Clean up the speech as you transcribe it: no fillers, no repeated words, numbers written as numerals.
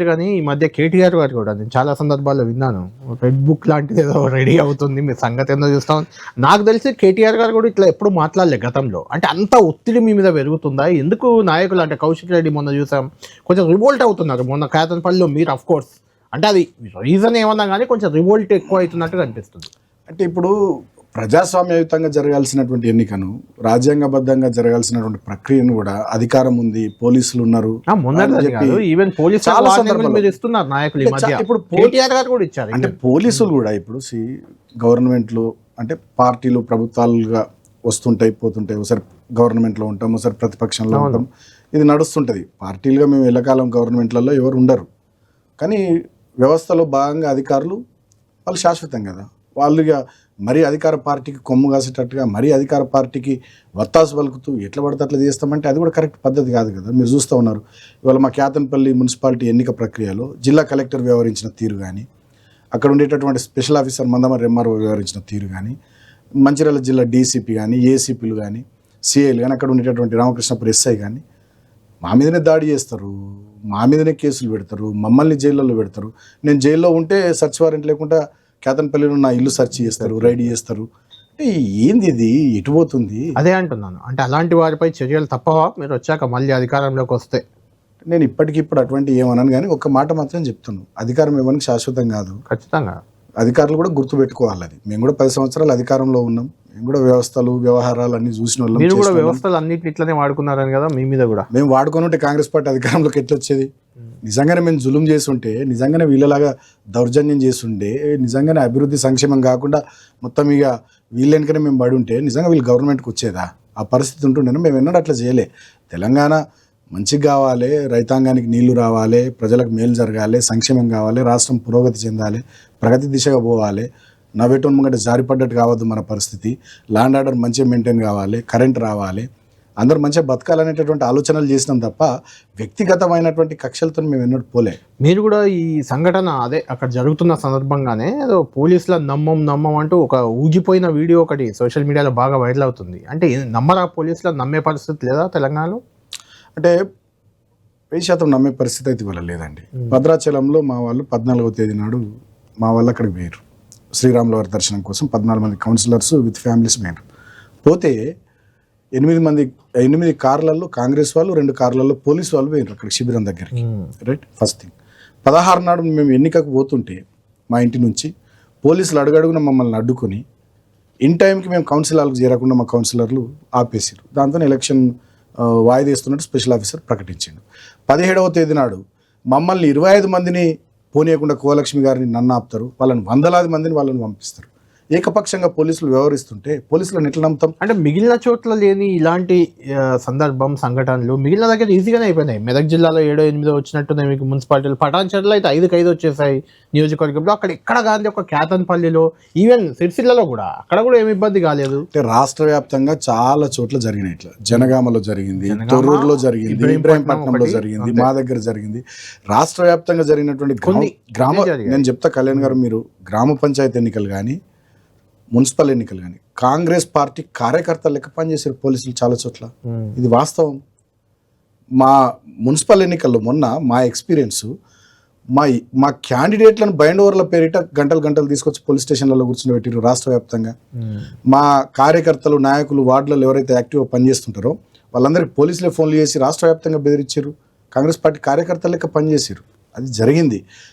కానీ ఈ మధ్య కేటీఆర్ గారు కూడా నేను చాలా సందర్భాల్లో విన్నాను. రెడ్ బుక్ లాంటిది ఏదో రెడీ అవుతుంది. మీ సంగతి ఏందో చూస్తాం. నాకు తెలిసి కేటీఆర్ గారు కూడా ఇట్లా ఎప్పుడు మాట్లాడలే గతంలో. అంటే అంత ఒత్తిడి మీ మీద పెరుగుతుందా? ఎందుకు నాయకులు అంటే కౌశిక్ రెడ్డి మొన్న చూసాం కొంచెం రివోల్ట్ అవుతున్నారు. మొన్న కేతన్పల్లిలో మీరు అఫ్ కోర్స్ అంటే అది రీజన్ ఏమన్నా కానీ కొంచెం రివోల్ట్ ఎక్కువ అవుతున్నట్టుగా అనిపిస్తుంది. అంటే ఇప్పుడు ప్రజాస్వామ్యయుతంగా జరగాల్సినటువంటి ఎన్నికను రాజ్యాంగబద్ధంగా జరగాల్సినటువంటి ప్రక్రియను కూడా అధికారం ఉంది, పోలీసులు ఉన్నారు ఈవెన్ పోలీసు చాలా సందర్భాలు ఇస్తున్నారు నాయకులు ఈ మధ్య. ఇప్పుడు కేటీఆర్ గారు కూడా ఇచ్చారు. అంటే పోలీసులు కూడా ఇప్పుడు గవర్నమెంట్లు అంటే పార్టీలు ప్రభుత్వాలుగా వస్తుంటాయి పోతుంటాయి. ఒకసారి గవర్నమెంట్లో ఉంటాం, ఒకసారి ప్రతిపక్షంలో ఉంటాం. ఇది నడుస్తుంటుంది. పార్టీలుగా మేము ఎల్లకాలం గవర్నమెంట్లలో ఎవరు ఉండరు. కానీ వ్యవస్థలో భాగంగా అధికారులు వాళ్ళు శాశ్వతం కదా. వాళ్ళు ఇక మరీ అధికార పార్టీకి కొమ్ము కాసేటట్టుగా మరీ అధికార పార్టీకి వత్తాసు పలుకుతూ ఎట్లా పడితే అట్లా చేస్తామంటే అది కూడా కరెక్ట్ పద్ధతి కాదు కదా. మీరు చూస్తూ ఉన్నారు ఇవాళ మా కేతన్పల్లి మున్సిపాలిటీ ఎన్నిక ప్రక్రియలో జిల్లా కలెక్టర్ వ్యవహరించిన తీరు కానీ, అక్కడ ఉండేటటువంటి స్పెషల్ ఆఫీసర్ మందమరి ఎంఆర్ఓ వ్యవహరించిన తీరు కానీ, మంచిర్యాల జిల్లా డీసీపీ కానీ, ఏసీపీలు కానీ, సిఐలు కానీ, అక్కడ ఉండేటటువంటి రామకృష్ణపురం ఎస్ఐ కానీ మా మీదనే దాడి చేస్తారు, మా మీదనే కేసులు పెడతారు, మమ్మల్ని జైల్లో పెడతారు. నేను జైల్లో ఉంటే సర్చ్ వారెంట్ లేకుండా కేతన్పల్లిలో నా ఇల్లు సెర్చ్ చేస్తారు, రైడ్ చేస్తారు. అంటే ఏంది ఇది, ఎటు పోతుంది? అదే అంటున్నాను. అంటే అలాంటి వారిపై చర్యలు తప్పవా మీరు వచ్చాక మళ్ళీ అధికారంలోకి వస్తే? నేను ఇప్పటికిప్పుడు అటువంటి ఏమన్నాను కానీ ఒక్క మాట మాత్రం చెప్తున్నాను, అధికారం ఇవ్వడానికి శాశ్వతం కాదు. ఖచ్చితంగా అధికారులు కూడా గుర్తుపెట్టుకోవాలి. అది మేము కూడా 10 సంవత్సరాలు అధికారంలో ఉన్నాం. మేము కూడా వ్యవస్థలు వ్యవహారాలు అన్ని చూసిన వాళ్ళం. మీరు కూడా వ్యవస్థలు అన్నింటినీ ఇట్లనే వాడుకున్నారని కదా మీ మీద కూడా. మేము వాడుకొని ఉంటే కాంగ్రెస్ పార్టీ అధికారంలోకి ఎట్లా వచ్చేది? నిజంగానే మేము జులుం చేస్తుంటే, నిజంగానే వీళ్ళలాగా దౌర్జన్యం చేస్తుండే, నిజంగానే అభివృద్ధి సంక్షేమం కాకుండా మొత్తం ఇక వీళ్ళెనకనే మేము పడి ఉంటే నిజంగా వీళ్ళు గవర్నమెంట్కి వచ్చేదా? ఆ పరిస్థితి ఉంటుండేనా? మేము ఎన్నడూ అట్లా చేయలే. తెలంగాణ మంచిగా కావాలి, రైతాంగానికి నీళ్లు రావాలి, ప్రజలకు మేలు జరగాలి, సంక్షేమం కావాలి, రాష్ట్రం పురోగతి చెందాలి, ప్రగతి దిశగా పోవాలి, నవ్వేటోన్ ముంగట జారిపడ్డట్టు కావద్దు మన పరిస్థితి, ల్యాండ్ ఆర్డర్ మంచిగా మెయింటైన్ కావాలి, కరెంట్ రావాలి, అందరూ మంచిగా బతకాలనేటటువంటి ఆలోచనలు చేసినాం తప్ప వ్యక్తిగతమైనటువంటి కక్షలతో మేము ఎన్నడూ పోలే. మీరు కూడా ఈ సంఘటన అదే అక్కడ జరుగుతున్న సందర్భంగానే ఏదో పోలీసుల నమ్మం అంటూ ఒక ఊగిపోయిన వీడియో ఒకటి సోషల్ మీడియాలో బాగా వైరల్ అవుతుంది. అంటే నమ్మరా పోలీసుల నమ్మే పరిస్థితి లేదా తెలంగాణలో? అంటే 10% నమ్మే పరిస్థితి అయితే ఇవాళ లేదండి. భద్రాచలంలో మా వాళ్ళు 14వ తేదీ నాడు మా వాళ్ళు అక్కడికి పోయారు శ్రీరాముల వారి దర్శనం కోసం. 14 మంది కౌన్సిలర్స్ విత్ ఫ్యామిలీస్ పోయారు. పోతే 8 కార్లలో కాంగ్రెస్ వాళ్ళు, 2 కార్లలో పోలీసు వాళ్ళు పోయారు అక్కడ శిబిరం దగ్గరికి. Right, first thing. 16 నాడు మేము ఎన్నికకు పోతుంటే మా ఇంటి నుంచి పోలీసులు అడుగడుగున మమ్మల్ని అడ్డుకొని ఇన్ టైంకి మేము కౌన్సిల్ హాల్కి చేరకుండా మా కౌన్సిలర్లు ఆపేసారు. దాంతో ఎలక్షన్ వాయిదా వేస్తున్నట్టు స్పెషల్ ఆఫీసర్ ప్రకటించాడు. 17వ తేదీ నాడు మమ్మల్ని 25 మందిని పోనీయకుండా కోలక్ష్మి గారిని నన్ను ఆపుతారు, వాళ్ళని 100లాది మందిని వాళ్ళని పంపిస్తారు. ఏకపక్షంగా పోలీసులు వ్యవహరిస్తుంటే పోలీసులను ఎట్లా నమ్ముతాం? అంటే మిగిలిన చోట్ల లేని ఇలాంటి సంఘటనలు మిగిలిన దగ్గర ఈజీగానే అయిపోయినాయి. మెదక్ జిల్లాలో 7-8 వచ్చినట్టున్నాయి మీకు మున్సిపాలిటీలు. పటాన్చెరులో అయితే 5 వచ్చేసాయి నియోజకవర్గంలో. అక్కడ ఎక్కడ గాంధీ ఒక కేతన్పల్లిలో, ఈవెన్ సిరిసిల్లలో కూడా అక్కడ కూడా ఏమి ఇబ్బంది కాలేదు. అంటే రాష్ట్ర వ్యాప్తంగా చాలా చోట్ల జరిగినాయి. ఇట్లా జనగామలో జరిగింది, తొర్రూరులో జరిగింది, ఇబ్రాహీంపట్నంలో జరిగింది, మా దగ్గర జరిగింది. రాష్ట్ర వ్యాప్తంగా జరిగినటువంటి నేను చెప్తా కళ్యాణ్ గారు, మీరు గ్రామ పంచాయతీ ఎన్నికలు కానీ మున్సిపల్ ఎన్నికలు కానీ కాంగ్రెస్ పార్టీ కార్యకర్తలు లెక్క పనిచేసారు పోలీసులు చాలా చోట్ల. ఇది వాస్తవం. మా మున్సిపల్ ఎన్నికల్లో మొన్న మా ఎక్స్పీరియన్స్, మా క్యాండిడేట్లను బైండ్ ఓవర్ల పేరిట గంటలు తీసుకొచ్చి పోలీస్ స్టేషన్లలో కూర్చొని పెట్టారు రాష్ట్ర వ్యాప్తంగా. మా కార్యకర్తలు, నాయకులు, వార్డులలో ఎవరైతే యాక్టివ్గా పనిచేస్తుంటారో వాళ్ళందరికీ పోలీసులే ఫోన్లు చేసి రాష్ట్ర వ్యాప్తంగా బెదిరించారు. కాంగ్రెస్ పార్టీ కార్యకర్తలు లెక్క పనిచేసారు. అది జరిగింది.